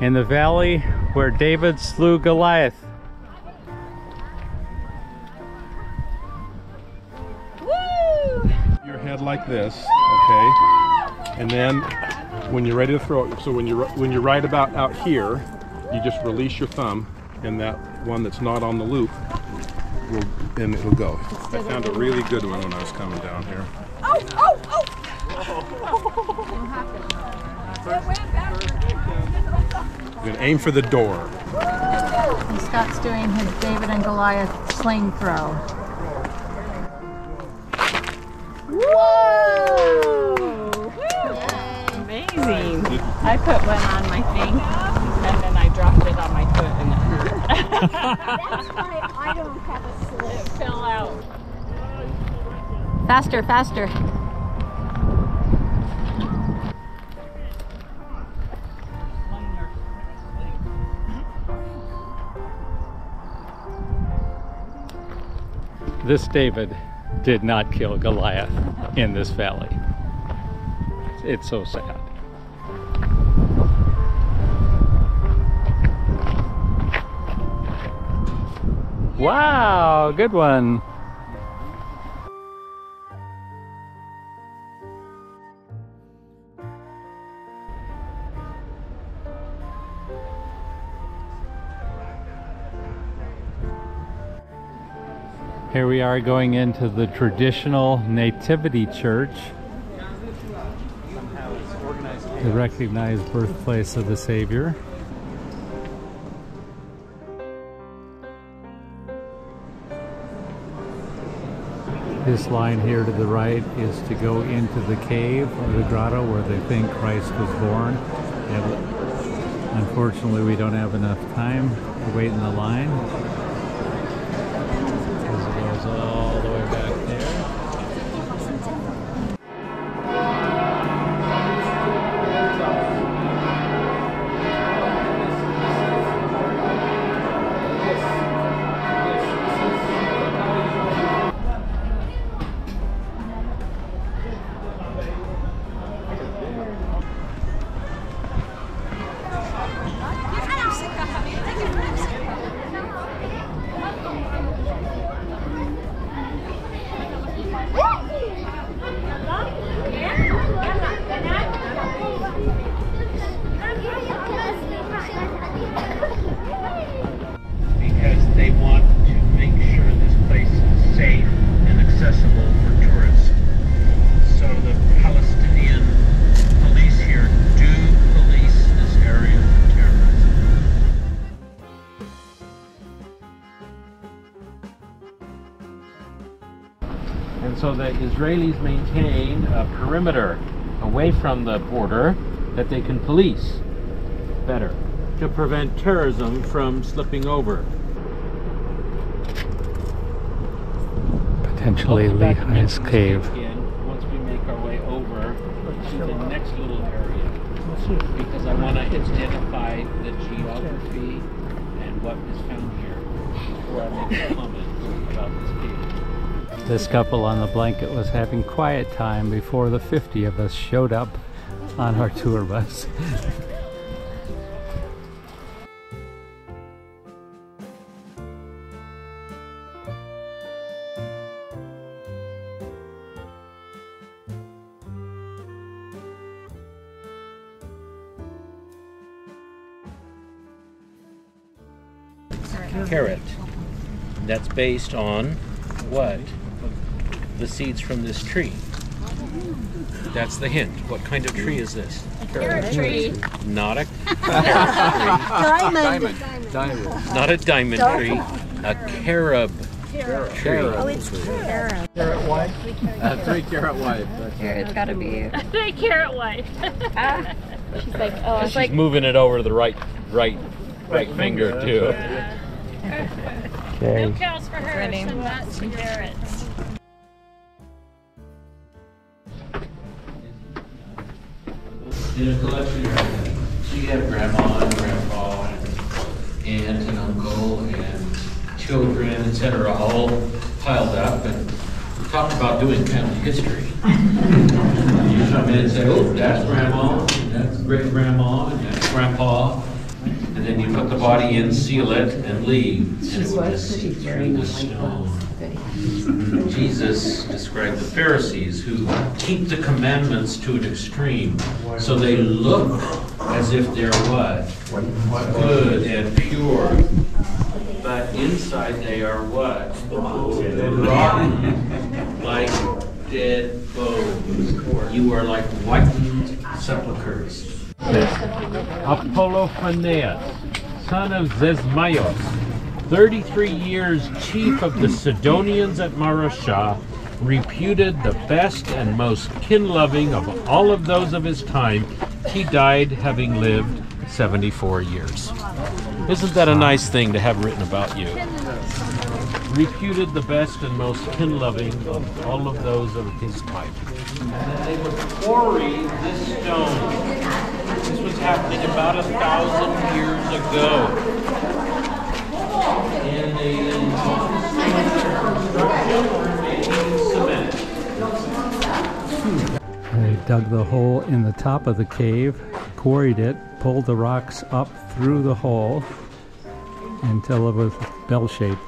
in the valley where David slew Goliath. Woo! Your head like this, okay? And then when you're ready to throw it, so when you're right about out here, you just release your thumb, and that one that's not on the loop will, and it'll go. I found a really good one when I was coming down here. Oh! Oh! Oh! It went backwards. You're gonna aim for the door. And Scott's doing his David and Goliath sling throw. Whoa! Amazing. I put one on my thing, and then I dropped it on my foot, and it hurt. That's why I don't have a slip. It fell out. Faster, faster. This David did not kill Goliath in this valley. It's so sad. Wow, good one. Here we are going into the traditional Nativity church, the recognized birthplace of the Savior. This line here to the right is to go into the cave or the grotto where they think Christ was born. And unfortunately, we don't have enough time to wait in the line. All the way back there. So the Israelis maintain a perimeter away from the border that they can police better to prevent terrorism from slipping over. Potentially Lehi's cave. Again, once we make our way over to the next little area, because I want to identify the geography and what is found here before I make a comment about this cave. This couple on the blanket was having quiet time before the 50 of us showed up on our tour bus. Carrot. That's based on what? The seeds from this tree. That's the hint. What kind of tree is this? A carrot tree. Not a carrot Diamond. Diamond. tree. Not a diamond tree. A carob tree. Oh, it's carrot. Carrot white? 3 carrot white. It's gotta be. 3 carrot white. She's like, oh, it's She's like. moving it over to the right finger too. Okay. Milk cows for her, some nuts and carrots. In a collection, so you have grandma and grandpa and aunt and uncle and children, etc., all piled up, and talk about doing family history. You come in and say, oh, that's grandma, and that's great grandma, and that's grandpa, then you put the body in, seal it, and leave, and it would just seep through the stone. Jesus described the Pharisees who keep the commandments to an extreme, so they look as if they're what? Good and pure. But inside they are what? Rotten, like dead bones. You are like whitened sepulchres. Apollophanes, son of Zesmaios, 33 years chief of the Sidonians at Marashah, reputed the best and most kin-loving of all of those of his time. He died having lived 74 years. Isn't that a nice thing to have written about you? Reputed the best and most kin-loving of all of those of his time. And then they would quarry this stone. This was happening about 1,000 years ago. And they cement. They dug the hole in the top of the cave, quarried it, pulled the rocks up through the hole until it was bell-shaped.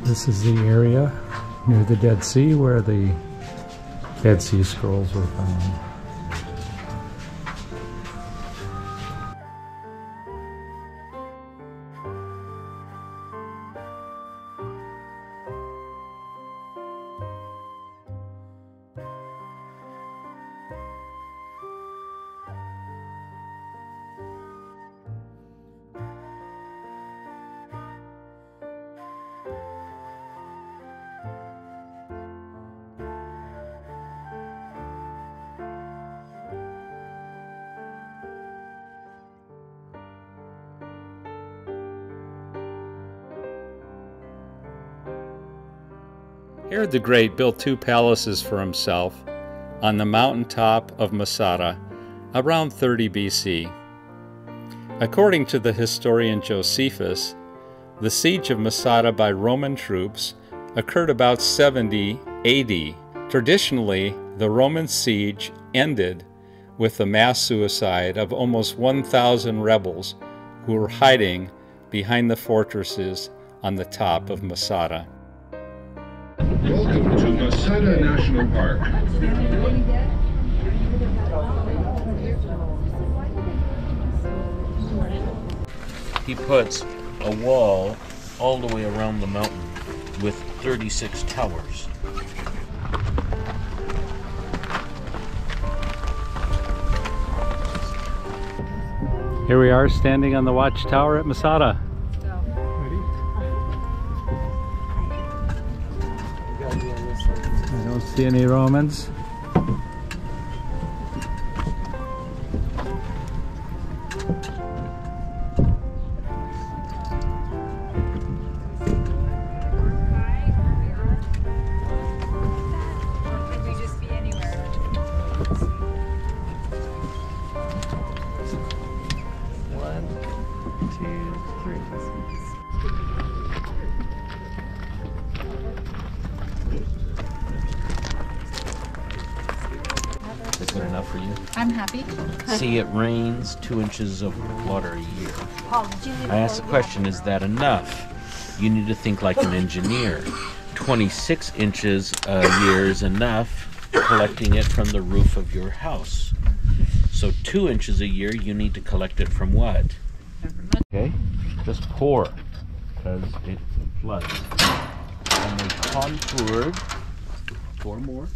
This is the area near the Dead Sea where the Dead Sea Scrolls were found. Herod the Great built 2 palaces for himself on the mountaintop of Masada around 30 BC. According to the historian Josephus, the siege of Masada by Roman troops occurred about 70 AD. Traditionally, the Roman siege ended with the mass suicide of almost 1,000 rebels who were hiding behind the fortresses on the top of Masada. Welcome to Masada National Park. He puts a wall all the way around the mountain with 36 towers. Here we are standing on the watchtower at Masada. I don't see any Romans. Is that enough for you? I'm happy. See, it rains 2 inches of water a year. I asked the question, is that enough? You need to think like an engineer. 26 inches a year is enough, collecting it from the roof of your house. So 2 inches a year, you need to collect it from what? Okay, just pour, because it floods. And they contoured, pour more.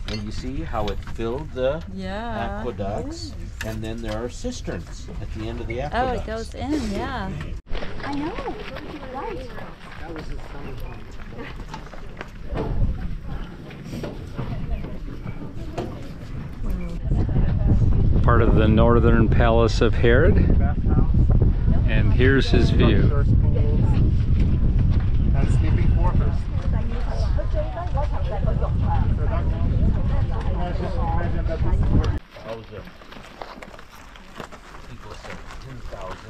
And you see how it filled the aqueducts, and then there are cisterns at the end of the aqueducts. Oh, it goes in, yeah. I know. You were right. That was his summertime. part of the northern palace of Herod. And here's his view. And sleeping quarters. People said 10,000.